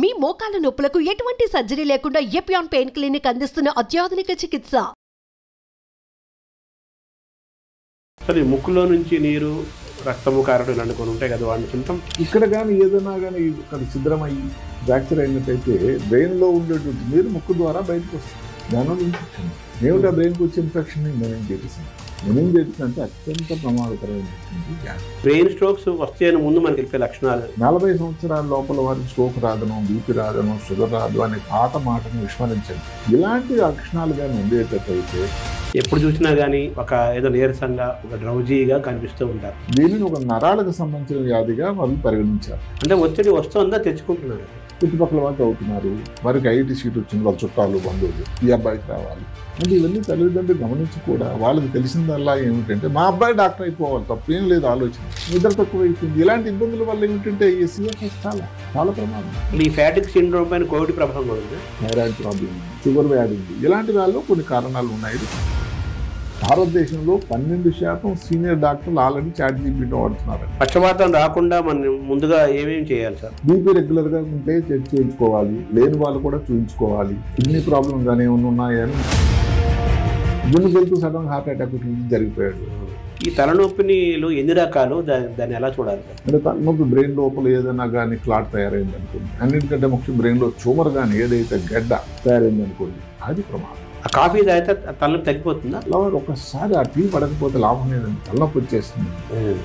మీ మోకాల నొప్పులకు ఎటువంటి సర్జరీ లేకుండా ఎపియాన్ పెయిన్ క్లినిక్ అందిస్తున్న అత్యాధునిక చికిత్స. సరే, ముక్కులో నుంచి నీరు, రక్తము కారడం ఇలాంటి కొన్ని ఉంటాయి కదా, వాడిని సిమ్టమ్. ఇక్కడ కానీ ఏదైనా కానీ ఇక్కడ ఛిద్రమయ్యి ఫ్రాక్చర్ అయినట్టయితే బ్రెయిన్లో ఉండేటువంటి నీరు ముక్కు ద్వారా బయటకు వస్తుంది. దానివల్ల ఇన్ఫెక్షన్. ఏమిటా బ్రెయిన్కి వచ్చే ఇన్ఫెక్షన్ మెనింజైటిస్. మెనింజైటిస్ అంటే అత్యంత ప్రమాదకరమైనటువంటి వ్యాధి. బ్రెయిన్ స్ట్రోక్స్ వస్తాయని ముందు మనకి తెలిపే లక్షణాలు. 40 సంవత్సరాల లోపల వారికి స్ట్రోక్ రాదను, బీపీ రాదను, షుగర్ రాదు అనే పాత మాటను విస్మరించండి. ఇలాంటి లక్షణాలు కానీ ఉండేటట్టయితే ఎప్పుడు చూసినా కానీ ఏదో నీరసంగా, డ్రౌజీగా కనిపిస్తూ ఉంటారు. దీనిని ఒక నరాలకు సంబంధించిన వ్యాధిగా వాళ్ళు పరిగణించారు. అంటే ఒత్తిడి వస్తుందా, తెచ్చుకుంటున్నారు. చుట్టుపక్కల వాళ్ళు అవుతున్నారు, వారికి ఐఐటి సీట్ వచ్చింది, వాళ్ళ చుట్టాలు, బంధువులు, ఈ అబ్బాయికి రావాలి అంటే ఇవన్నీ తల్లిదండ్రులు గమనించి కూడా వాళ్ళకి తెలిసిందల్లా ఏమిటంటే మా అబ్బాయి డాక్టర్ అయిపోవాలి, తప్పేం లేదు ఆలోచన. నిద్ర తక్కువ అయిపోయింది. ఇలాంటి ఇబ్బందుల వల్ల ఏమిటంటే ఈ సీరియస్ చాలా ప్రమాదం. ఈ ఫ్యాటిక్ సిండ్రోమ్ పైన కోవిడ్ ప్రభావం ఉంది, థైరాయిడ్ ప్రాబ్లం, షుగర్ వ్యాధి ఉంది. ఇలాంటి వాళ్ళు కొన్ని కారణాలు ఉన్నాయి. భారతదేశంలో 12% సీనియర్ డాక్టర్లు ఆల్రెడీ ChatGPT వాడుతున్నారు. పక్షపాతం రాకుండా మనం ముందుగా ఏమేమి చేయాలి సార్? బీపీ రెగ్యులర్గా ఉంటే చెక్ చేయించుకోవాలి, లేని వాళ్ళు కూడా చూపించుకోవాలి. కిడ్నీ ప్రాబ్లం కానీ ఏమైనా ఉన్నాయని జిమ్కి వెళ్తూ సడన్ హార్ట్ అటాక్ జరిగిపోయాడు. ఈ తలనొప్పినిలో ఎన్ని రకాలు, దాన్ని ఎలా చూడాలి? అంటే తలనొప్పి బ్రెయిన్ లోపల ఏదైనా కానీ క్లాట్ తయారైంది అనుకోండి, అన్నింటికంటే ముఖ్యం బ్రెయిన్లో ట్యూమర్ కానీ ఏదైతే గడ్డ తయారైంది అనుకోండి, అది ప్రమాదం. ఆ కాఫీ తాగితే తలనొప్పి తగ్గిపోతుందా? అలా ఒకసారి ఆ టీ పడకపోతే లాభం లేదండి, తలనొప్పి వచ్చేస్తుంది.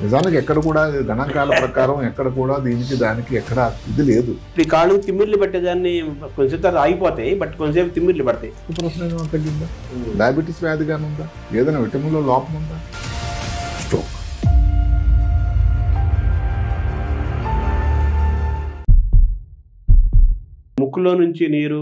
నిజానికి ఎక్కడ కూడా గణాంకాల ప్రకారం ఎక్కడ కూడా దీనికి దానికి ఎక్కడ ఇది లేదు. ఈ కాళ్ళు తిమ్మిర్లు పట్టేదాన్ని కొంచెం తర్వాత ఆగిపోతాయి, బట్ కొంచెంసేపు తిమ్మిర్లు పడతాయి. ప్రశ్న తగ్గిందా? డయాబెటీస్ వ్యాధి కానీ ఉందా? ఏదైనా విటమిన్లో లోపం ఉందా? స్ట్రోక్. ముక్కులో నుంచి నీరు,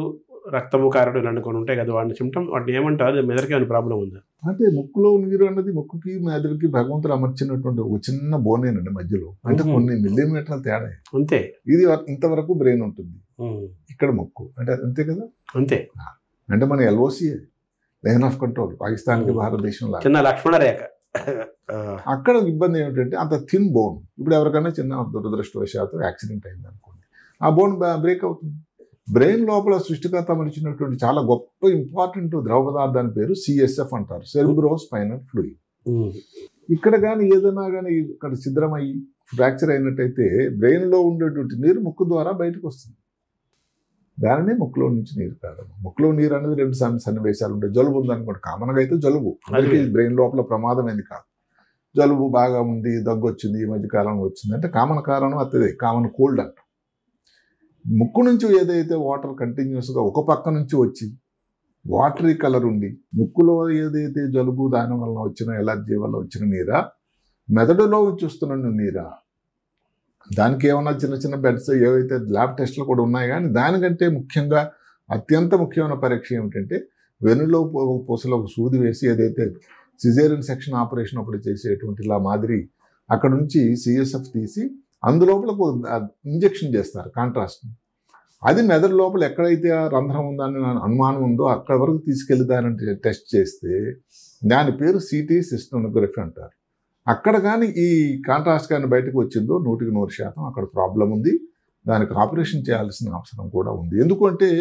రక్తము కారడం ఇలాంటి కొన్ని ఉంటాయి కదా, వాడిని సిమ్టమ్, వాటిని ఏమంటారు? మెదడుకి ఏమైనా ప్రాబ్లం ఉందా? అంటే ముక్కులో నీరు అన్నది ముక్కుకి మెదడుకి భగవంతుడు అమర్చినటువంటి ఒక చిన్న బోనేనండి మధ్యలో. అంటే కొన్ని మిల్లీమీటర్ల తేడా అంతే. ఇది ఇంతవరకు బ్రెయిన్ ఉంటుంది, ఇక్కడ ముక్కు అంటే అంతే కదా. అంతే. అంటే మన LOC లైన్ ఆఫ్ కంట్రోల్, పాకిస్తాన్కి భారతదేశంలో చిన్న లక్ష్మణ రేఖ. అక్కడ ఇబ్బంది ఏమిటంటే అంత థిన్ బోన్. ఇప్పుడు ఎవరికైనా చిన్న దురదృష్టవశాత్తు యాక్సిడెంట్ అయింది అనుకోండి, ఆ బోన్ బ్రేక్ అవుతుంది. బ్రెయిన్ లోపల సృష్టికర్త మనిచినటువంటి చాలా గొప్ప ఇంపార్టెంట్ ద్రవ పదార్థాన్ని పేరు CSF అంటారు, సెరిబ్రో స్పైనల్ ఫ్లూయిడ్. ఇక్కడ కానీ ఏదైనా కానీ ఇక్కడ ఛిద్రమయ్యి ఫ్రాక్చర్ అయినట్టయితే బ్రెయిన్లో ఉండేటువంటి నీరు ముక్కు ద్వారా బయటకు వస్తుంది. దానినే ముక్కులో నుంచి నీరు కాదు. ముక్కులో నీరు అనేది 2 సన్నివేశాలు ఉంటాయి. జలుబు ఉందనుకోండి, కామన్గా అయితే జలుబు, అందుకే బ్రెయిన్ లోపల ప్రమాదం ఏంది కాదు. జలుబు బాగా ఉంది, దగ్గు వచ్చింది, ఈ మధ్య కాలంలో వచ్చింది అంటే కామన్ కారణం అదే, కామన్ కోల్డ్ అంట. ముక్కు నుంచి ఏదైతే వాటర్ కంటిన్యూస్గా ఒక పక్క నుంచి వచ్చి వాటరీ కలర్ ఉండి ముక్కులో ఏదైతే జలుబు దాని వల్ల వచ్చిన ఎలర్జీ వల్ల వచ్చిన నీరా, మెదడులో చూస్తున్న నీరా, దానికి ఏమన్నా చిన్న చిన్న బెడ్స్ ఏవైతే ల్యాబ్ టెస్టులు కూడా ఉన్నాయి. కానీ దానికంటే ముఖ్యంగా అత్యంత ముఖ్యమైన పరీక్ష ఏమిటంటే వెన్నులో పూసలో ఒక సూది వేసి ఏదైతే సిజేరియన్ సెక్షన్ ఆపరేషన్ అప్పుడు చేసేటువంటి ఇలా మాదిరి అక్కడ నుంచి CSF తీసి అందులోపల ఇంజెక్షన్ చేస్తారు కాంట్రాస్ట్. అది మెదడు లోపల ఎక్కడైతే ఆ రంధ్రం ఉందని అనుమానం ఉందో అక్కడ వరకు తీసుకెళ్లి దాన్ని టెస్ట్ చేస్తే దాని పేరు CT సిస్టోనోగ్రఫీ అంటారు. అక్కడ కానీ ఈ కాంట్రాస్ట్ కానీ బయటకు వచ్చిందో 100% అక్కడ ప్రాబ్లం ఉంది, దానికి ఆపరేషన్ చేయాల్సిన అవసరం కూడా ఉంది. ఎందుకంటే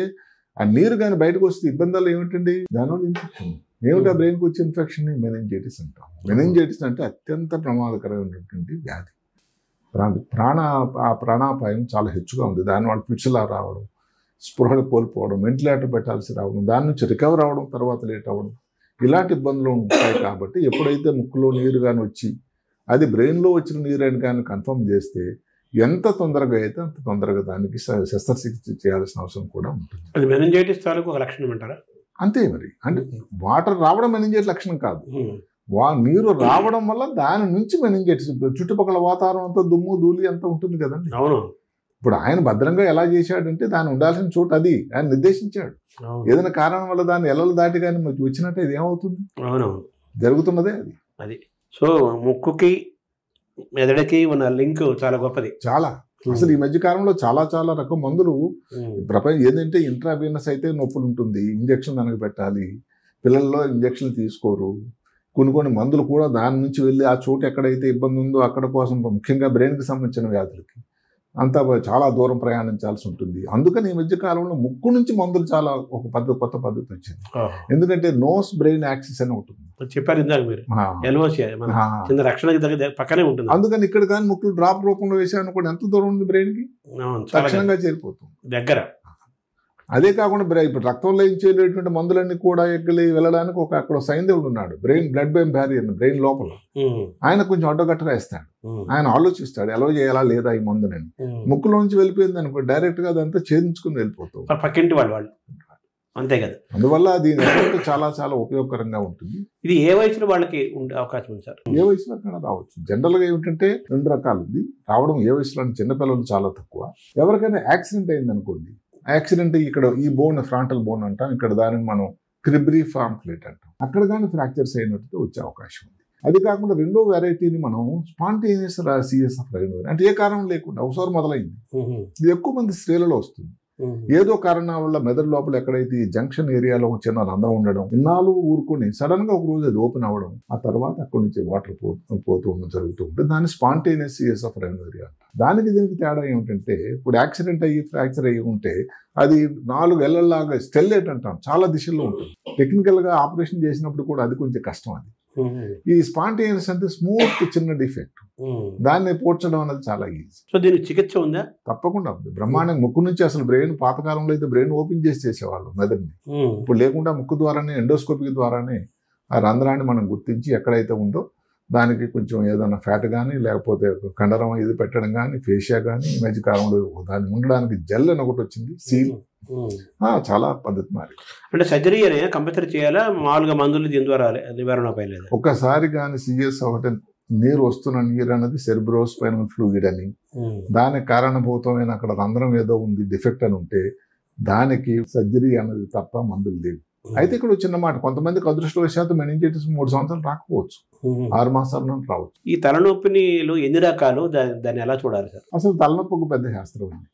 ఆ నీరు కానీ బయటకు వస్తే ఇబ్బందులు ఏమిటండి, దానివల్ల ఇన్ఫెక్షన్. ఏమిటా బ్రెయిన్కి వచ్చే ఇన్ఫెక్షన్ మెనింజైటిస్ అంటాం. మెనింజైటిస్ అంటే అత్యంత ప్రమాదకరమైనటువంటి వ్యాధి. ప్రాణాపాయం చాలా హెచ్చుగా ఉంది. దానివల్ల ఫిట్స్లా రావడం, స్పృహలు కోల్పోవడం, వెంటిలేటర్ పెట్టాల్సి రావడం, దాని నుంచి రికవర్ అవ్వడం తర్వాత లేట్ అవ్వడం, ఇలాంటి ఇబ్బందులు ఉంటాయి. కాబట్టి ఎప్పుడైతే ముక్కులో నీరు కానీ వచ్చి అది బ్రెయిన్లో వచ్చిన నీరు అని కానీ కన్ఫర్మ్ చేస్తే ఎంత తొందరగా అయితే అంత తొందరగా దానికి శస్త్రచికిత్స చేయాల్సిన అవసరం కూడా ఉంటుంది. అది మెనింజైటిస్ తాలూకు ఒక లక్షణం అంటారా? అంతే మరి. అంటే వాటర్ రావడం మెనింజైటిస్ లక్షణం కాదు, నీరు రావడం వల్ల దాని నుంచి మెనింజైటిస్. చుట్టుపక్కల వాతావరణం అంతా దుమ్ము ధూళి అంతా ఉంటుంది కదండి. అవును. ఇప్పుడు ఆయన భద్రంగా ఎలా చేశాడంటే దాన్ని ఉండాల్సిన చోటు అది ఆయన నిర్దేశించాడు. ఏదైనా కారణం వల్ల దాన్ని ఎల్లలు దాటి కానీ వచ్చినట్టే ఇది ఏమవుతుంది? అవునవును, జరుగుతున్నదే అది. సో ముక్కుకి మెదడుకి ఉన్న లింక్ చాలా గొప్పది. చాలా. అసలు ఈ మధ్య కాలంలో చాలా చాలా రకం మందులు ప్రపంచం ఏంటంటే ఇంట్రావీనస్ అయితే నొప్పులు ఉంటుంది, ఇంజక్షన్ దానికి పెట్టాలి, పిల్లల్లో ఇంజక్షన్లు తీసుకోరు. కొన్ని మందులు కూడా దాని నుంచి వెళ్ళి ఆ చోటు ఎక్కడైతే ఇబ్బంది ఉందో అక్కడ కోసం, ముఖ్యంగా బ్రెయిన్కి సంబంధించిన వ్యాధులకి అంతా చాలా దూరం ప్రయాణించాల్సి ఉంటుంది. అందుకని ఈ మధ్య కాలంలో ముక్కు నుంచి మందులు చాలా ఒక కొత్త పద్ధతి వచ్చింది. ఎందుకంటే నోస్ బ్రెయిన్ యాక్సిస్ అని ఉంటుంది, చెప్పారు ఇందాక మీరు, చిన్న రక్షణ పక్కనే ఉంటుంది. అందుకని ఇక్కడ కానీ ముక్కులు డ్రాప్ రూపంలో వేసామనుకోండి, ఎంత దూరం ఉంది బ్రెయిన్ కి, తక్షణంగా చేరిపోతుంది దగ్గర. అదే కాకుండా ఇప్పుడు రక్తంలో ఇచ్చేటువంటి మందులన్నీ కూడా ఎక్కలి వెళ్ళడానికి అక్కడ సైంధవుడు ఉన్నాడు, బ్లడ్ బ్రెయిన్ బ్యారియర్, బ్రెయిన్ లోపల. ఆయన కొంచెం అడ్డగట్టగా ఇస్తాడు, ఆయన ఆలోచిస్తాడు ఎలా చేయాలా లేదా ఈ మందునని. ముక్కులోంచి వెళ్ళిపోయింది అనుకో, డైరెక్ట్ గా అదంతా ఛేదించుకుని వెళ్ళిపోతాం పక్కింటి వాళ్ళు, అంతే కదా. అందువల్ల దీని చాలా చాలా ఉపయోగకరంగా ఉంటుంది. ఇది ఏ వయసులో వాళ్ళకి ఉండే అవకాశం ఉంది సార్? ఏ వయసులో కన్నా రావచ్చు. జనరల్ గా ఏమిటంటే 2 రకాలు ఉంది రావడం. ఏ వయసులో చిన్నపిల్లలు చాలా తక్కువ. ఎవరికైనా యాక్సిడెంట్ అయింది అనుకోండి, యాక్సిడెంట్ ఇక్కడ ఈ బోన్ ఫ్రాంటల్ బోన్ అంటాం, ఇక్కడ దానికి మనం క్రిబ్రీ ఫ్రాంక్లెట్ అంటాం, అక్కడ కానీ ఫ్రాక్చర్స్ అయినట్టు వచ్చే అవకాశం ఉంది. అది కాకుండా రెండో వెరైటీని మనం స్పాంటేనియస్ CSF రైనోవేరియా, అంటే ఏ కారణం లేకుండా ఒకసారి మొదలైంది. ఇది ఎక్కువ మంది స్త్రీలలో వస్తుంది. ఏదో కారణం వల్ల మెదడు లోపల ఎక్కడైతే ఈ జంక్షన్ ఏరియాలో ఒక చిన్న రంధ్రం ఉండడం, ఇన్నాళ్ళు ఊరుకొని సడన్ గా ఒక రోజు అది ఓపెన్ అవ్వడం, ఆ తర్వాత అక్కడి నుంచి వాటర్ పోతూ జరుగుతూ ఉంటుంది. దాన్ని స్పాంటేనియస్ CSF రైనోవేరియా అంటారు. దానికి దీనికి తేడా ఏమిటంటే, ఇప్పుడు యాక్సిడెంట్ అయ్యి ఫ్రాక్చర్ అయ్యి ఉంటే అది 4 ఏళ్లలాగా స్టెల్లేట్ అంటాం, చాలా దిశల్లో ఉంటుంది. టెక్నికల్ గా ఆపరేషన్ చేసినప్పుడు కూడా అది కొంచెం కష్టం. అది ఈ స్పాంటేనియస్ అంటే స్మూత్ చిన్న డిఫెక్ట్, దాన్ని పోడ్చడం అనేది చాలా ఈజీ. సో దీనికి చికిత్స ఉందా? తప్పకుండా ఉంది. బ్రహ్మాండంగా ముక్కు నుంచి అసలు బ్రెయిన్, పాతకాలంలో అయితే బ్రెయిన్ ఓపెన్ చేసి చేసేవాళ్ళు మెదడుని. ఇప్పుడు లేకుండా ముక్కు ద్వారానే, ఎండోస్కోపీ ద్వారానే ఆ రంధ్రాన్ని మనం గుర్తించి ఎక్కడైతే ఉందో దానికి కొంచెం ఏదైనా ఫ్యాట్ కానీ లేకపోతే కండరం ఇది పెట్టడం కానీ, ఫేషియా కానీ, ఈ మధ్య కాలంలో దాన్ని ఉండడానికి జెల్ అని ఒకటి వచ్చింది, సీల్. చాలా పద్ధతి మరి. అంటే సర్జరీ కంపల్సరీ చేయాలా, మామూలుగా మందులు దీని ద్వారా నివారణ పైలేదు? ఒక్కసారి కానీ సీరియస్ అవ్వటే నీరు వస్తున్న నీరు అన్నది సెరిబ్రోస్పైనల్ ఫ్లూయిడ్ అని, దానికి కారణభూతమైన అక్కడ రంధ్రం ఏదో ఉంది, డిఫెక్ట్ అని ఉంటే దానికి సర్జరీ అన్నది తప్ప మందులు లేవు. అయితే ఇక్కడ చిన్న మాట, కొంతమందికి అదృష్టవశాత్తు మెనింజైటిస్ 3 సంవత్సరాలు రాకపోవచ్చు, 6 మాసాల్లో రావచ్చు. ఈ తలనొప్పిని ఎన్ని రకాలు, దాన్ని ఎలా చూడాలి సార్? అసలు తలనొప్పికి పెద్ద శాస్త్రం ఉంది.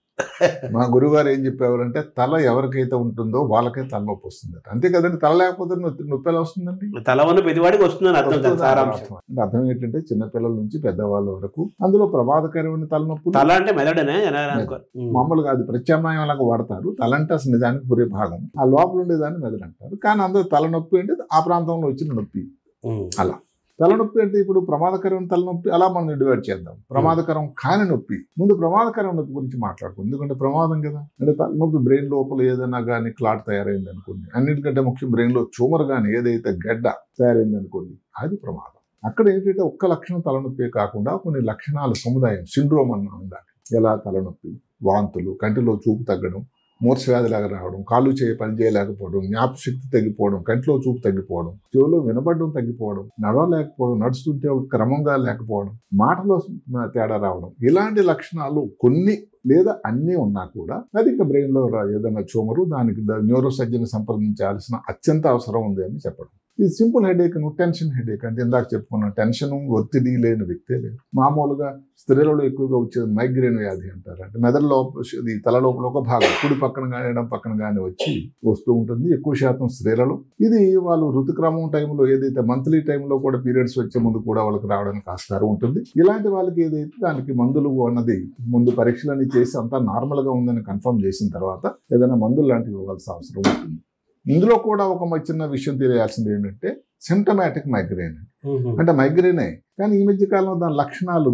మా గురువుగారు ఏం చెప్పేవారంటే, తల ఎవరికైతే ఉంటుందో వాళ్ళకే తలనొప్పి వస్తుంది. అంతే కదండి, తల లేకపోతే నొప్పి ఎలా వస్తుందండి? తల ఉన్న ప్రతివాడికి వస్తుందని అర్థం ఏంటంటే చిన్నపిల్లల నుంచి పెద్దవాళ్ళ వరకు అందులో ప్రమాదకరమైన తలనొప్పి. తల అంటే మెదడనే మామూలుగా అది ప్రత్యామ్నాయం లాగా వాడతారు. తల అంటే అసలు నిజానికి పురే భాగం, ఆ లోపల ఉండేదాన్ని మెదడు అంటారు. కానీ అందరూ తలనొప్పి అంటే ఆ ప్రాంతంలో వచ్చిన నొప్పి. అలా తలనొప్పి అంటే ఇప్పుడు ప్రమాదకరమైన తలనొప్పి అలా మనం డివైడ్ చేద్దాం. ప్రమాదకరం కాని నొప్పి, ముందు ప్రమాదకరం నొప్పి గురించి మాట్లాడుకుందాం. ఎందుకంటే ప్రమాదం కదా. అంటే తలనొప్పి బ్రెయిన్ లోపల ఏదైనా కానీ క్లాట్ తయారైంది అనుకోండి, అన్నిటికంటే ముఖ్యం బ్రెయిన్ లో ట్యూమర్ కానీ ఏదైతే గడ్డ తయారైంది అనుకోండి, అది ప్రమాదం. అక్కడ ఏంటంటే ఒక్క లక్షణం తలనొప్పి కాకుండా కొన్ని లక్షణాల సముదాయం, సిండ్రోమ్ అన్న ఉండాలి. ఎలా తలనొప్పి, వాంతులు, కంటిలో చూపు తగ్గడం, మూర్ఛవ్యాధిలాగా రావడం, కాళ్ళు పని చేయలేకపోవడం, జ్ఞాపశక్తి తగ్గిపోవడం, కంటిలో చూపు తగ్గిపోవడం, చెవులో వినపడడం తగ్గిపోవడం, నడవలేకపోవడం, నడుస్తుంటే క్రమంగా లేకపోవడం, మాటలో తేడా రావడం, ఇలాంటి లక్షణాలు కొన్ని లేదా అన్నీ ఉన్నా కూడా అది ఇంకా బ్రెయిన్ లో ఏదైనా ట్యూమరు, దానికి న్యూరో సర్జన్ సంప్రదించాల్సిన అత్యంత అవసరం ఉంది అని చెప్పడం. ఇది సింపుల్ హెడేక్, టెన్షన్ హెడేక్ అంటే ఇందాక చెప్పుకున్న టెన్షన్, ఒత్తిడి లేని వ్యక్తే లేదు. మామూలుగా స్త్రీలలో ఎక్కువగా వచ్చేది మైగ్రేన్ వ్యాధి అంటారు. అంటే మెదడు లోపల, తల లోపల ఒక భాగం కుడి పక్కన కానీ ఎడం పక్కన కానీ వస్తూ ఉంటుంది. ఎక్కువ శాతం స్త్రీలలో ఇది వాళ్ళు ఋతుక్రమం టైంలో, ఏదైతే మంత్లీ టైంలో కూడా పీరియడ్స్ వచ్చే ముందు కూడా వాళ్ళకి రావడానికి ఆస్కారం ఉంటుంది. ఇలాంటి వాళ్ళకి ఏదైతే దానికి మందులు అన్నది ముందు పరీక్షలన్నీ చేసి అంతా నార్మల్ గా ఉందని కన్ఫర్మ్ చేసిన తర్వాత ఏదైనా మందులు లాంటివి ఇవ్వాల్సిన అవసరం ఉంటుంది. ఇందులో కూడా ఒక చిన్న విషయం తెలియాల్సింది ఏంటంటే, సిమ్టమాటిక్ మైగ్రేన్ అంటే మైగ్రేనే, కానీ ఈ మధ్య కాలంలో దాని లక్షణాలు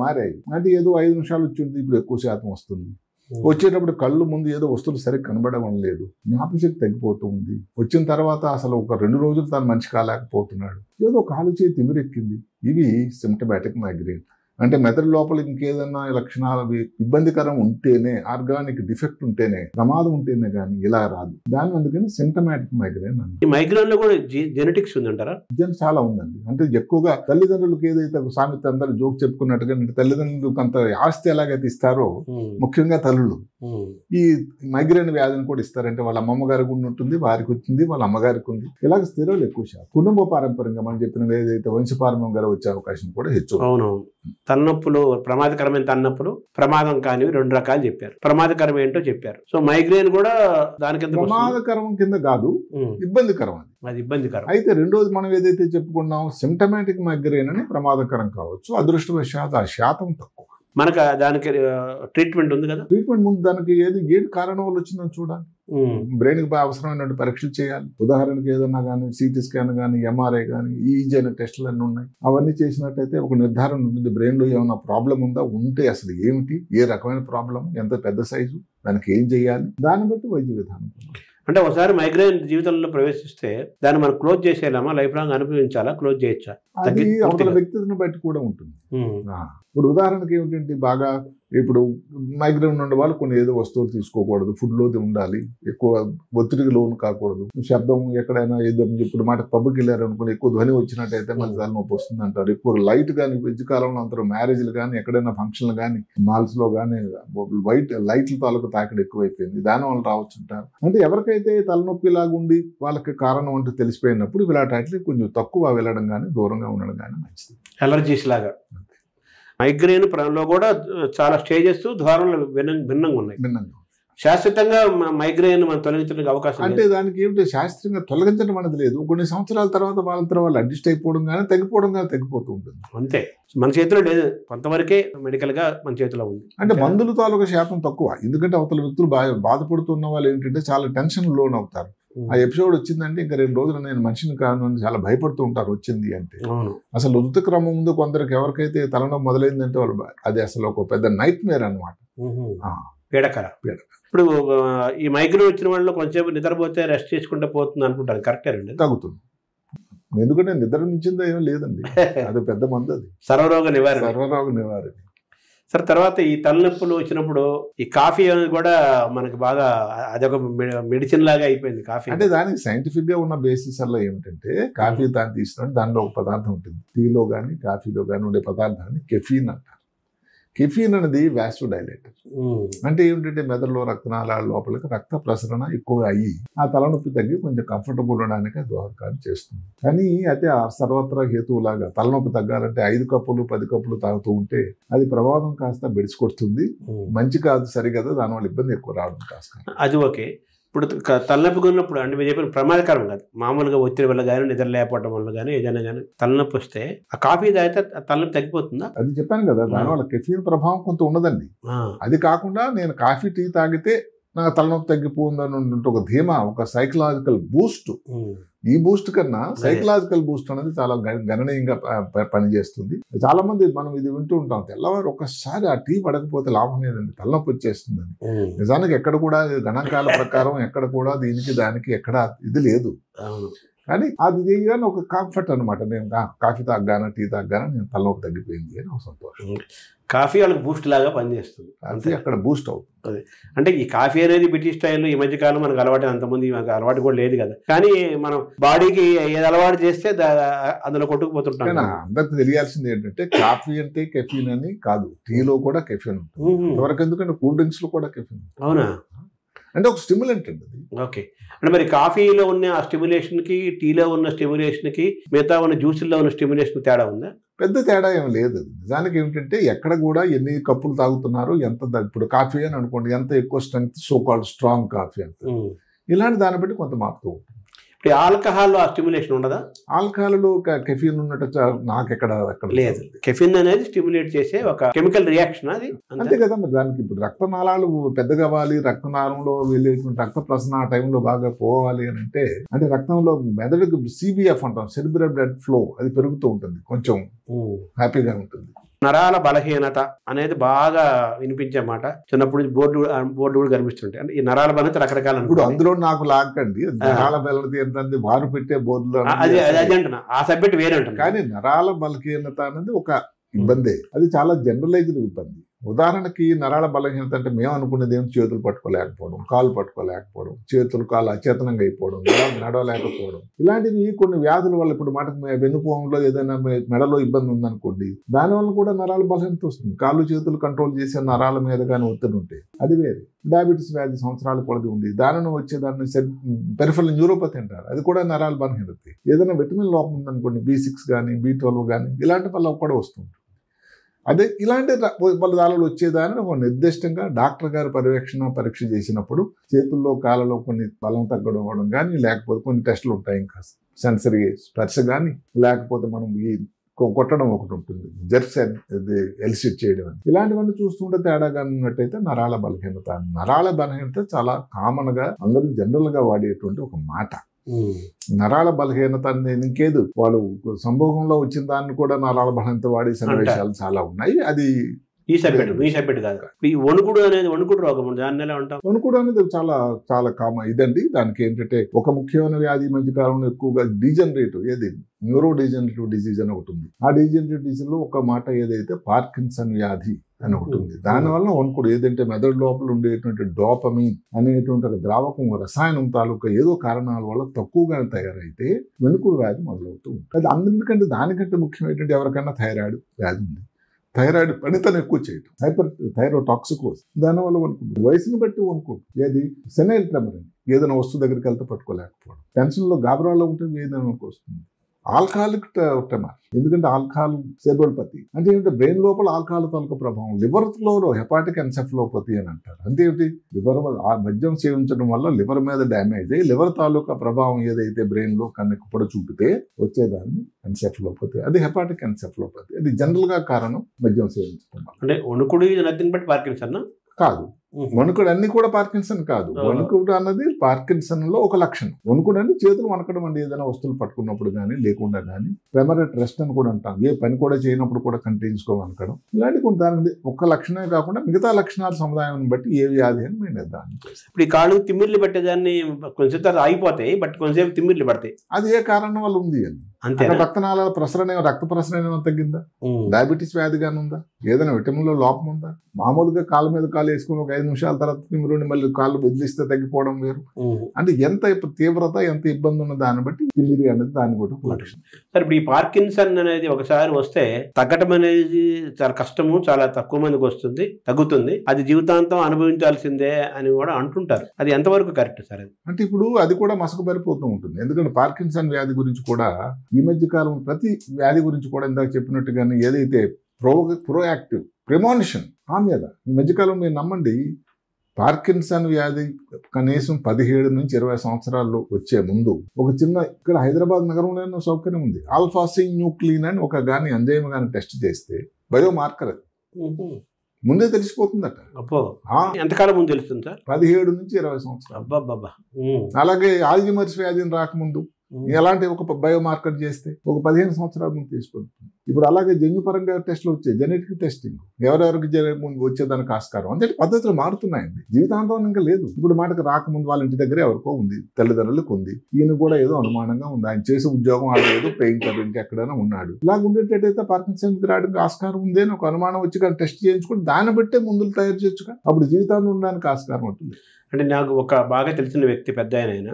మారాయి. అంటే ఏదో 5 నిమిషాలు వచ్చింది, ఇప్పుడు ఎక్కువ శాతం వస్తుంది. వచ్చేటప్పుడు కళ్ళు ముందు ఏదో వస్తువులు సరిగ్గా కనబడడం లేదు, జ్ఞాపశక్తి తగ్గిపోతూ ఉంది. వచ్చిన తర్వాత అసలు ఒక 2 రోజులు తాను మనిషి కాలేకపోతున్నాడు, ఏదో కాలు చేయి తిమిరెక్కింది. ఇవి సిమ్టమాటిక్ మైగ్రేన్. అంటే మెదడు లోపల ఇంకేదన్నా లక్షణాలు ఇబ్బందికరం ఉంటేనే, ఆర్గానిక్ డిఫెక్ట్ ఉంటేనే, ప్రమాదం ఉంటేనే కానీ ఇలా రాదు. దాని అందుకని సిమ్టమాటిక్ మైగ్రేన్ అన్నది. ఈ మైగ్రేన్ లో కూడా జెనెటిక్స్ ఉందంటారా? చాలా ఉందండి. అంటే ఎక్కువగా తల్లిదండ్రులకు ఏదైతే సామెత అందరూ జోక్ చెప్పుకున్నట్టుగా, తల్లిదండ్రులకు అంత ఆస్తి ఎలాగైతే ఇస్తారో, ముఖ్యంగా తల్లులు ఈ మైగ్రేన్ వ్యాధిని కూడా ఇస్తారంటే వాళ్ళ అమ్మగారికి ఉంటుంది, వారికి వచ్చింది, వాళ్ళ అమ్మగారికి ఉంది. ఇలాగ స్త్రీలు ఎక్కువ శాతం కుటుంబ పారంపర్యంగా మనం చెప్పిన ఏదైతే వంశపారంపర్యంగా వచ్చే అవకాశం కూడా ಹೆಚ್ಚು. అవునవును. తలనొప్పులు, ప్రమాదకరమైన తలనొప్పులు, ప్రమాదం కానివి 2 రకాలు చెప్పారు. ప్రమాదకరం ఏంటో చెప్పారు. సో మైగ్రేన్ కూడా దానికి ప్రమాదకరం కింద కాదు, ఇబ్బందికరం. అది ఇబ్బందికరం. అయితే రెండోది మనం ఏదైతే చెప్పుకున్నాం సిమ్టమాటిక్ మైగ్రేన్ అని ప్రమాదకరం కావచ్చు. అదృష్టవశాత్తు ఆ శాతం తక్కువ. మనకు దానికి ట్రీట్మెంట్ ఉంది కదా. ట్రీట్మెంట్ ముందు దానికి ఏది కారణం వల్ల వచ్చిందని చూడాలి. బ్రెయిన్కి అవసరమైనటువంటి పరీక్షలు చేయాలి. ఉదాహరణకి ఏదన్నా కానీ సిటీ స్కాన్ కానీ ఎంఆర్ఐ కానీ ఈజీ అనే టెస్టులు అన్నీ ఉన్నాయి. అవన్నీ చేసినట్టయితే ఒక నిర్ధారణ ఉంటుంది. బ్రెయిన్లో ఏమైనా ప్రాబ్లం ఉందా, ఉంటే అసలు ఏమిటి, ఏ రకమైన ప్రాబ్లం, ఎంత పెద్ద సైజు, దానికి ఏం చేయాలి, దాన్ని బట్టి వైద్య విధానం. అంటే ఒకసారి మైగ్రేన్ జీవితంలో ప్రవేశిస్తే దాన్ని మనం క్లోజ్ చేసేయాలమా, లైఫ్ లాంగ్ అనుభవించాలా, క్లోజ్ చేయొచ్చా? అది అవతల వ్యక్తిని బట్టి కూడా ఉంటుంది. ఇప్పుడు ఉదాహరణకి ఏమిటంటే బాగా ఇప్పుడు మైగ్రేన్ ఉండే వాళ్ళు కొన్ని ఏదో వస్తువులు తీసుకోకూడదు, ఫుడ్లో ఉండాలి, ఎక్కువ ఒత్తిడికి లోను కాకూడదు, శబ్దం ఎక్కడైనా ఏదో ఇప్పుడు మాట పబ్కి వెళ్ళారు అనుకోండి ఎక్కువ ధ్వని వచ్చినట్టయితే మనకి తలనొప్పి వస్తుంది అంటారు. ఎక్కువ లైట్ కానీ మధ్య కాలంలో అందరూ మ్యారేజ్లు కానీ ఎక్కడైనా ఫంక్షన్లు కానీ మాల్స్లో కానీ లైట్ల తాలూకు తాకిడి ఎక్కువైపోయింది, దానివల్ల రావచ్చు అంటారు. అంటే ఎవరికైతే తలనొప్పి లాగుండి వాళ్ళకి కారణం అంటూ తెలిసిపోయినప్పుడు ఇలాంటి కొంచెం తక్కువ వెళ్ళడం కానీ దూరంగా ఉండడం కానీ మంచిది. అలర్జీస్ లాగా మైగ్రేన్ లో కూడా చాలా స్టేజెస్ ధోరణులు భిన్నంగా ఉన్నాయి. శాశ్వతంగా మైగ్రేన్ మనం తొలగించడానికి అవకాశం అంటే దానికి ఏమిటి శాస్త్రంగా తొలగించడం అనేది లేదు. కొన్ని సంవత్సరాల తర్వాత వాళ్ళు అడ్జస్ట్ అయిపోవడం కానీ తగ్గిపోవడం కానీ తగ్గిపోతూ ఉంటుంది. అంతే, మన చేతిలో లేదు, కొంతవరకే మెడికల్ గా మన చేతిలో ఉంది. అంటే మందుల తాలూకా శాతం తక్కువ. ఎందుకంటే అవతల వ్యక్తులు బాధపడుతున్న వాళ్ళు ఏంటంటే చాలా టెన్షన్ లోన్ అవుతారు. ఆ ఎపిసోడ్ వచ్చిందంటే ఇంకా 2 రోజులు నేను మనిషిని కాను అని చాలా భయపడుతూ ఉంటారు వచ్చింది అంటే. అసలు ఋతుక్రమం ముందు కొందరికి ఎవరికైతే తలనొప్పి మొదలైందంటే వాళ్ళు అది అసలు ఒక పెద్ద నైట్ మేర్ అనమాట, పీడకర. ఇప్పుడు ఈ మైగ్రేన్ వచ్చిన వాళ్ళు కొంచెం నిద్రపోతే రెస్ట్ చేసుకుంటే పోతుంది అనుకుంటారు, కరెక్టే అండి? తగ్గుతుంది. ఎందుకంటే నిద్ర నుంచిందో ఏమీ లేదండి, అది పెద్ద మందు, అది సర్వరోగ నివారణ. సార్ తర్వాత ఈ తలనొప్పులు వచ్చినప్పుడు ఈ కాఫీ అనేది కూడా మనకి బాగా అదొక మెడిసిన్ లాగా అయిపోయింది కాఫీ. అంటే దానికి సైంటిఫిక్ గా ఉన్న బేసిస్ అలా ఏమిటంటే కాఫీ దాన్ని తీసుకున్నట్టు దానిలో ఒక పదార్థం ఉంటుంది. టీలో కానీ కాఫీలో కానీ ఉండే పదార్థాన్ని కెఫీన్ అంటారు. కెఫీన్ అనేది వాసోడైలేటర్. అంటే ఏమిటంటే మెదడులో రక్తనాళాల లోపలికి రక్త ప్రసరణ ఎక్కువ అయ్యి ఆ తలనొప్పి తగ్గి కొంచెం కంఫర్టబుల్ ఉండడానికి దోహదకారం చేస్తుంది. కానీ అయితే ఆ సర్వత్రా హేతువులాగా తలనొప్పి తగ్గాలంటే 5 కప్పులు 10 కప్పులు తాగుతూ ఉంటే అది ప్రమాదం కాస్త బెడిసికొడుతుంది. మంచి కాదు, సరిగదా, దానివల్ల ఇబ్బంది ఎక్కువ రావడం కాస్త. అది ఓకే. ఇప్పుడు తలనొప్పి ఉన్నప్పుడు అంటే మీరు చెప్పిన ప్రమాదకరం కాదు, మామూలుగా ఒత్తిడి వల్ల కానీ నిద్ర లేకపోవడం వల్ల కానీ ఏదైనా కానీ తలనొప్పి వస్తే ఆ కాఫీ తాగితే తలనొప్పి తగ్గిపోతుందా? అది చెప్పాను కదా, దానివల్ల కెఫీన్ ప్రభావం కొంత ఉండదండి. అది కాకుండా నేను కాఫీ టీ తాగితే నాకు తలనొప్పి తగ్గిపోతుందని ఒక ధీమా, ఒక సైకలాజికల్ బూస్ట్. ఈ బూస్ట్ కన్నా సైకలాజికల్ బూస్ట్ అనేది చాలా గణనీయంగా పనిచేస్తుంది. చాలా మంది మనం ఇది వింటూ ఉంటాం, తెల్లవారు ఒక్కసారి ఆ టీ పడకపోతే లాభం లేదండి, తలనొప్పి వచ్చేస్తుందని. నిజానికి ఎక్కడ కూడా గణాంకాల ప్రకారం ఎక్కడ కూడా దీనికి దానికి ఎక్కడ ఇది లేదు. కానీ అది చేయగానే ఒక కంఫర్ట్ అనమాట, నేను కాఫీ తాగ్గానా టీ తాగ్గానా నేను తలనొప్పి తగ్గిపోయింది అని ఒక సంతోషం. కాఫీ వాళ్ళకి బూస్ట్ లాగా పనిచేస్తుంది, అంతే, అక్కడ బూస్ట్ అవుతుంది. అంటే ఈ కాఫీ అనేది బ్రిటిష్ స్టైల్ ఈ మధ్య కాలం మనకు అలవాటు, అంతమంది మనకు అలవాటు కూడా లేదు కదా. కానీ మనం బాడీకి ఏది అలవాటు చేస్తే అందులో కొట్టుకుపోతుంటాం. అందరికి తెలియాల్సింది ఏంటంటే కాఫీ అంటే కెఫీన్ అని కాదు, టీలో కూడా కెఫీన్ ఉంటుంది. ఇంతవరకు ఎందుకంటే కూల్ డ్రింక్స్ లో కూడా కెఫీన్. అవునా? అంటే ఒక స్టిమ్యులెంట్ అండి అది. ఓకే. అంటే మరి కాఫీలో ఉన్న ఆ స్టిమ్యులేషన్ కి టీలో ఉన్న స్టిమ్యులేషన్ కి మిగతా ఉన్న జ్యూసుల్లో ఉన్న స్టిమ్యులేషన్ తేడా ఉందా? పెద్ద తేడా ఏం లేదు. నిజానికి ఏమిటంటే ఎక్కడ కూడా ఎన్ని కప్పులు తాగుతున్నారు, ఎంత ఇప్పుడు కాఫీ అని అనుకోండి, ఎంత ఎక్కువ strength so called strong coffee అంత, ఇలాంటి దాన్ని బట్టి కొంత మారుతూ ఉంటుంది. ఇప్పుడు ఆల్కహాల్ ఆ స్టిమ్యులేషన్ ఉండదా? ఆల్కహాల్లో కెఫీన్ ఉన్నట్టు నాకు ఎక్కడ లేదు. కెఫీన్ అనేది స్టిమ్యులేట్ చేసే ఒక కెమికల్ రియాక్షన్, అది అంతే కదా. మరి దానికి ఇప్పుడు రక్తనాళాలు పెద్దగా అవ్వాలి, రక్తనాళంలో వెళ్ళేటువంటి రక్త ప్రసరణ ఆ టైంలో బాగా పోవాలి అని అంటే రక్తంలో మెదడుకు CBF అంటాం, సెరిబ్రల్ బ్లడ్ ఫ్లో, అది పెరుగుతూ ఉంటుంది, కొంచెం హ్యాపీగా ఉంటుంది. నరాల బలహీనత అనేది బాగా వినిపించే మాట, చిన్నప్పుడు బోర్డు కూడా కనిపిస్తుంటాయి. అంటే ఈ నరాల బలహీనత రకరకాల, ఇప్పుడు అందులో నాకు లాక్కండి నరాల బలహీనత ఏంటంటే వారు పెట్టే బోర్డులో ఆ సబ్జెక్ట్ వేరే ఉంటుంది. కానీ నరాల బలహీనత అనేది ఒక ఇబ్బందే, అది చాలా జనరలైజ్డ్ ఇబ్బంది. ఉదాహరణకి నరాల బలహీనత అంటే మేము అనుకునేది ఏం చేతులు పట్టుకోలేకపోవడం, కాళ్ళు పట్టుకోలేకపోవడం, చేతులు కాళ్ళు అచేతనంగా అయిపోవడం, నడవలేకపోవడం, ఇలాంటివి కొన్ని వ్యాధుల వల్ల. ఇప్పుడు మాట వెన్నుపోవంలో ఏదైనా మెడలో ఇబ్బంది ఉందనుకోండి, దానివల్ల కూడా నరాల బలహీనత వస్తుంది. కాళ్ళు చేతులు కంట్రోల్ చేసే నరాల మీద కానీ ఒత్తిడి ఉంటే అది వేరే. డయాబెటీస్ వ్యాధి సంవత్సరాల కొలది ఉంది, దానిని వచ్చేదాన్ని పెరిఫరల్ న్యూరోపతి అంటారు, అది కూడా నరాల బలహీనత. ఏదైనా విటమిన్ లోపం ఉందనుకోండి, B6 కానీ B12 కానీ ఇలాంటి వల్ల కూడా వస్తుంది. అదే ఇలాంటి ఫలితాలు వచ్చేదాన్ని ఒక నిర్దిష్టంగా డాక్టర్ గారు పరీక్ష చేసినప్పుడు చేతుల్లో కాళ్ళలో కొన్ని బలం తగ్గడం కానీ, లేకపోతే కొన్ని టెస్టులు ఉంటాయి, ఇంకా సెన్సరీ స్పర్శ కానీ, లేకపోతే మనం ఈ కొట్టడం ఒకటి ఉంటుంది, జర్క్స్ ఎలిసిట్ చేయడం అని. ఇలాంటివన్నీ చూస్తుంటే తేడాగా ఉన్నట్టయితే నరాల బలహీనత. నరాల బలహీనత చాలా కామన్ గా అందరూ జనరల్ గా వాడేటువంటి ఒక మాట. నరాల బలహీనత అనేది ఇంకేదు, వాళ్ళు సంభోగంలో వచ్చిన దాన్ని కూడా నరాల బలహీనత వాడే సన్నివేశాలు చాలా ఉన్నాయి. అది ఈ సబ్జెక్ట్ కాదు. ఈ వణుకుడు అనేది వణుకుడు రోగం, దాన్ని ఎలా ఉంటాం? వణుకుడు అనేది చాలా చాలా కామన్ ఇదండి. దానికి ఏంటంటే ఒక ముఖ్యమైన వ్యాధి ఈ మధ్య కాలంలో ఎక్కువగా డీజనరేటివ్, ఏది న్యూరో డీజనరేటివ్ డిసీజ్ అని ఒకటి ఉంది. ఆ డీజనరేటివ్ డిసీజ్ లో ఒక మాట ఏదైతే పార్కిన్సన్ వ్యాధి అని ఒకటి ఉంది. దానివల్ల వణుకుడు ఏదంటే మెదడు లోపల ఉండేటువంటి డోపమిన్ అనేటువంటి ఒక ద్రావకం, రసాయనం తాలూకా ఏదో కారణాల వల్ల తక్కువగానే తయారైతే వణుకుడు వ్యాధి మొదలవుతూ ఉంటుంది. అందుకంటే దానికంటే ముఖ్యమైనటువంటి ఎవరికైనా థైరాయిడ్ వ్యాధి ఉంది. థైరాయిడ్ పనితనం ఎక్కువ చేయటం, థైరోటాక్సికోస్, దానివల్ల వణుకుంటుంది. వయసుని బట్టి వణుకుంటుంది. ఏది సెనైల్ ట్రెమర్ అని, ఏదైనా వస్తువు దగ్గరికి వెళ్తే పట్టుకోలేకపోవడం, టెన్షన్లో గాబరాల్లో ఉంటుంది, ఏదైనా వస్తుంది. ఆల్కహాలిక్ ట్రెమర్, ఎందుకంటే ఆల్కహాల్ సెర్బోల్పతి అంటే ఏంటంటే బ్రెయిన్ లోపల ఆల్కహాల్ తాలూకా ప్రభావం. లివర్ లో హెపాటిక్ ఎన్సెఫలోపతి అని అంటారు. అంటే ఏంటి, లివర్ మద్యం సేవించడం వల్ల లివర్ మీద డ్యామేజ్ అయ్యి లివర్ తాలూకా ప్రభావం ఏదైతే బ్రెయిన్ లో కన్నెక్కుపడి చూపితే వచ్చేదాన్ని ఎన్సెఫలోపతి. అది హెపాటిక్ ఎన్సెఫలోపతి. అది జనరల్ గా కారణం మద్యం సేవించడం. అంటే వణుకుడు నథింగ్ బట్ పార్కిన్సన్ కాదు. వణుకుడు అన్ని కూడా పార్కిన్సన్ కాదు. వణుకుడు అన్నది పార్కిన్సన్ లో ఒక లక్షణం. వణుకుడు అంటే చేతులు వణకడం అండి, ఏదైనా వస్తువులు పట్టుకున్నప్పుడు కానీ లేకుండా కానీ. ప్రెమరెట్ రెస్ట్ అని కూడా అంటాం, ఏ పని కూడా చేయనప్పుడు కూడా కంటిన్యూస్గా వణకడం. ఇలాంటి కొన్ని దాని ఒక్క లక్షణమే కాకుండా మిగతా లక్షణాల సముదాయాన్ని బట్టి ఏ వ్యాధి అని మేము నిర్ధారణ చేస్తాం. ఇప్పుడు ఈ కాళ్ళు తిమ్మిర్లు పట్టేదాన్ని కొంచెం తర్వాత ఆగిపోతాయి, బట్ కొంచెంసేపు తిమ్మిర్లు పడతాయి. అది ఏ కారణం వల్ల ఉంది అని అంతే. రక్తనాళాల ప్రసరణ, రక్త ప్రసరణ ఏమైనా తగ్గిందా, డయాబెటీస్ వ్యాధిగానే ఉందా, ఏదైనా విటమిన్లో లోపం ఉందా? మామూలుగా కాళ్ళ మీద కాలు వేసుకుని ఒక 5 నిమిషాల తర్వాత తిమ్మిరుండి మళ్ళీ కాళ్ళు బదిలిస్తే తగ్గిపోవడం వేరు. అంటే ఎంత తీవ్రత, ఎంత ఇబ్బంది ఉన్న దాన్ని బట్టి తిమ్మిరి అనేది దాని కూడా లక్షణం. సరే, ఇప్పుడు ఈ పార్కిన్సన్ అనేది ఒకసారి వస్తే తగ్గటం అనేది చాలా కష్టము, చాలా తక్కువ మందికి వస్తుంది, తగ్గుతుంది, అది జీవితాంతం అనుభవించాల్సిందే అని కూడా అంటుంటారు. అది ఎంతవరకు కరెక్ట్ సార్? అది అంటే ఇప్పుడు అది కూడా మసకబరిపోతూ ఉంటుంది. ఎందుకంటే పార్కిన్సన్ వ్యాధి గురించి కూడా ఈ మధ్య కాలం ప్రతి వ్యాధి గురించి కూడా ఇందాక చెప్పినట్టుగానే ఏదైతే ప్రోయాక్టివ్ ప్రిమానిషన్ ఆ మీద ఈ మధ్యకాలం మీరు నమ్మండి, పార్కిన్సన్ వ్యాధి కనీసం 17 నుంచి 20 సంవత్సరాల్లో వచ్చే ముందు ఒక చిన్న ఇక్కడ హైదరాబాద్ నగరంలో సౌకర్యం ఉంది, ఆల్ఫాసిన్యూక్లిన్ అని ఒక గాని ఎంజైమ్ గాని టెస్ట్ చేస్తే బయోమార్కర్ అది ముందే తెలిసిపోతుందట. ఎంతకాలం ముందు తెలుస్తుంది సార్? 17 నుంచి 20 సంవత్సరాలు. అలాగే ఆల్జిమర్స్ వ్యాధిని రాకముందు ఎలాంటి ఒక బయోమార్కర్ చేస్తే ఒక 15 సంవత్సరాల ముందు తీసుకుంటుంది. ఇప్పుడు అలాగే జన్యుపరంగా టెస్టులు వచ్చాయి, జెనెటిక్ టెస్టింగ్, ఎవరెవరికి వచ్చేదానికి ఆస్కారం. అంటే పద్ధతులు మారుతున్నాయండి, జీవితాంతం ఇంకా లేదు. ఇప్పుడు మాటకు రాకముందు వాళ్ళ ఇంటి దగ్గర ఎవరికో ఉంది, తల్లిదండ్రులకు ఉంది, ఈయన కూడా ఏదో అనుమానంగా ఉంది, ఆయన చేసే ఉద్యోగం ఆడలేదు, పెయింటర్ ఇంకెక్కడైనా ఉన్నాడు. ఇలాగ ఉండేటట్టయితే పార్కిన్సన్ రావడానికి ఆస్కారం ఉంది అని ఒక అనుమానం వచ్చి కానీ టెస్ట్ చేయించుకుని దాన్ని బట్టే మందులు తయారు చేయొచ్చుగా, అప్పుడు జీవితాంతం ఉండడానికి ఆస్కారం ఉంటుంది. అంటే నాకు ఒక బాగా తెలిసిన వ్యక్తి, పెద్ద ఆయన,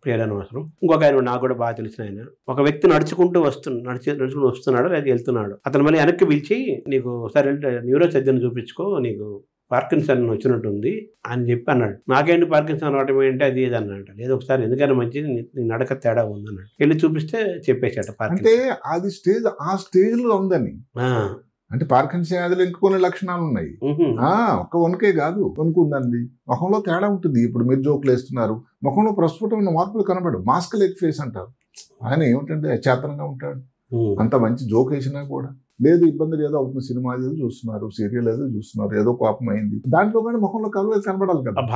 ప్రియనవసరం, ఇంకొక ఆయన నాకు కూడా బాగా తెలిసిన ఆయన, ఒక వ్యక్తి నడుచుకుంటూ వస్తున్నాడు, లేదా వెళ్తున్నాడు. అతను మళ్ళీ వెనక్కి పిలిచి, నీకు ఒకసారి న్యూరో సర్జన్ చూపించుకో, నీకు పార్కిన్సన్ వచ్చినట్టుంది అని చెప్పి అన్నాడు. నాకేంటి పార్కిన్సన్ రావటం ఏంటి అది ఇది అన్నాడు. లేదు ఒకసారి ఎందుకైనా మంచిది, నీ నడక తేడా ఉందన్నాడు. వెళ్ళి చూపిస్తే చెప్పేసాట. అంటే అది స్టేజ్, ఆ స్టేజ్ లో ఉందని. అంటే పార్కిన్సన్ వ్యాధిలో ఇంకా కొన్ని లక్షణాలు ఉన్నాయి. ఒక్క వణుకే కాదు, వణుకు ఉందండి, ముఖంలో తేడా ఉంటుంది. ఇప్పుడు మీరు జోకులు వేస్తున్నారు, ముఖంలో ప్రస్ఫుటమైన మార్పులు కనబడు, మాస్క్ లేక్ ఫేస్ అంటారు. ఆయన ఏమిటంటే అచేతనంగా ఉంటాడు, అంత మంచి జోక్ వేసినా కూడా లేదు, ఇబ్బందులు ఏదో అవుతుంది, సినిమా ఏదో చూస్తున్నారు, సీరియల్ ఏదో చూస్తున్నారు, ఏదో కోపం అయింది, దాంట్లో కానీ ముఖంలో కలవలు కనబడాలి కదా, ఆ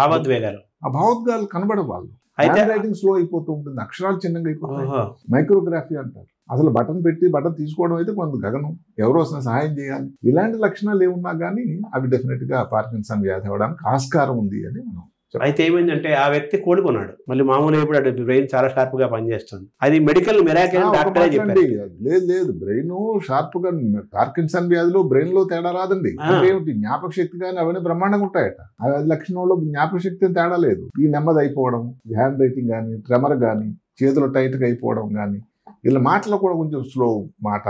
భావోద్వేగాలు కనబడవు. వాళ్ళు హ్యాండ్ రైటింగ్ స్లో అయిపోతూ ఉంటుంది, అక్షరాలు చిన్నగా అయిపోతాయి, మైక్రోగ్రఫీ అంటారు. అసలు బటన్ పెట్టి బటన్ తీసుకోవడం అయితే కొంత గగనం, ఎవరో వస్తున్న సహాయం చేయాలి. ఇలాంటి లక్షణాలు ఏమున్నా కానీ అవి డెఫినెట్ గా పార్కిన్సన్ వ్యాధి అవ్వడానికి ఆస్కారం ఉంది అని మనం. అయితే ఏమైందంటే ఆ వ్యక్తి కోలుకున్నాడు, మళ్ళీ మామూలుగా ఇప్పుడు బ్రెయిన్ చాలా షార్ప్ గా పనిచేస్తుంది. అది మెడికల్ మిరాకిల్ డాక్టరే చెప్పారు. లేదు బ్రెయిన్ షార్ప్ గా, పార్కిన్సన్ వ్యాధిలో బ్రెయిన్ లో తేడా రాదండి. ఏమిటి, జ్ఞాపక శక్తి కానీ అవన్నీ బ్రహ్మాండంగా ఉంటాయట. అది లక్షణంలో జ్ఞాపక శక్తి తేడా లేదు. ఈ నెమ్మది అయిపోవడం, హ్యాండ్ రైటింగ్ కానీ, ట్రెమర్ కానీ, చేతులు టైట్ గా అయిపోవడం కానీ, ఇలా మాటలో కూడా కొంచెం స్లో మాట,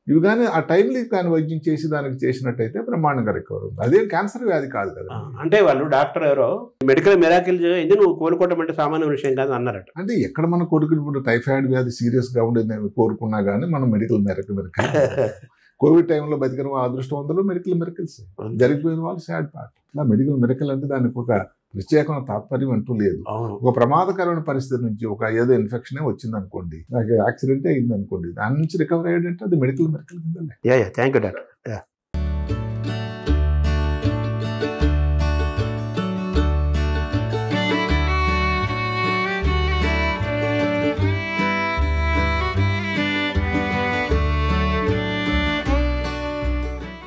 ఇవి కానీ ఆ టైంలీ కానీ వైద్యం చేసి దానికి చేసినట్టయితే బ్రహ్మాండంగా రికవర్ అవుతుంది. అదేం క్యాన్సర్ వ్యాధి కాదు కదా. అంటే వాళ్ళు డాక్టర్ ఎవరో మెడికల్ మిరాకిల్ ఇది నువ్వు కోలుకోవడం అంటే సామాన్య విషయం కాదు అన్నారట. అంటే ఎక్కడ మన కొడుకులు ఇప్పుడు టైఫాయిడ్ వ్యాధి సీరియస్ గా ఉండేది నేను కోరుకున్నా కానీ మనం మెడికల్ మిరాకిల్ కోవిడ్ టైంలో బతికిన వాళ్ళ అదృష్టవంతులు మెడికల్ మిరకల్స్, జరిగిపోయిన వాళ్ళు సాడ్ పార్ట్. ఇలా మెడికల్ మిరకల్ అంటే దానికి ఒక ప్రత్యేకమైన తాత్పర్యం అంటూ లేదు. ఒక ప్రమాదకరమైన పరిస్థితి నుంచి ఒక ఏదో ఇన్ఫెక్షనే వచ్చింది అనుకోండి, నాకు యాక్సిడెంటే అయింది అనుకోండి, దాని నుంచి రికవర్ అయ్యాడంటే అది మెడికల్ కింద. Thank you doctor.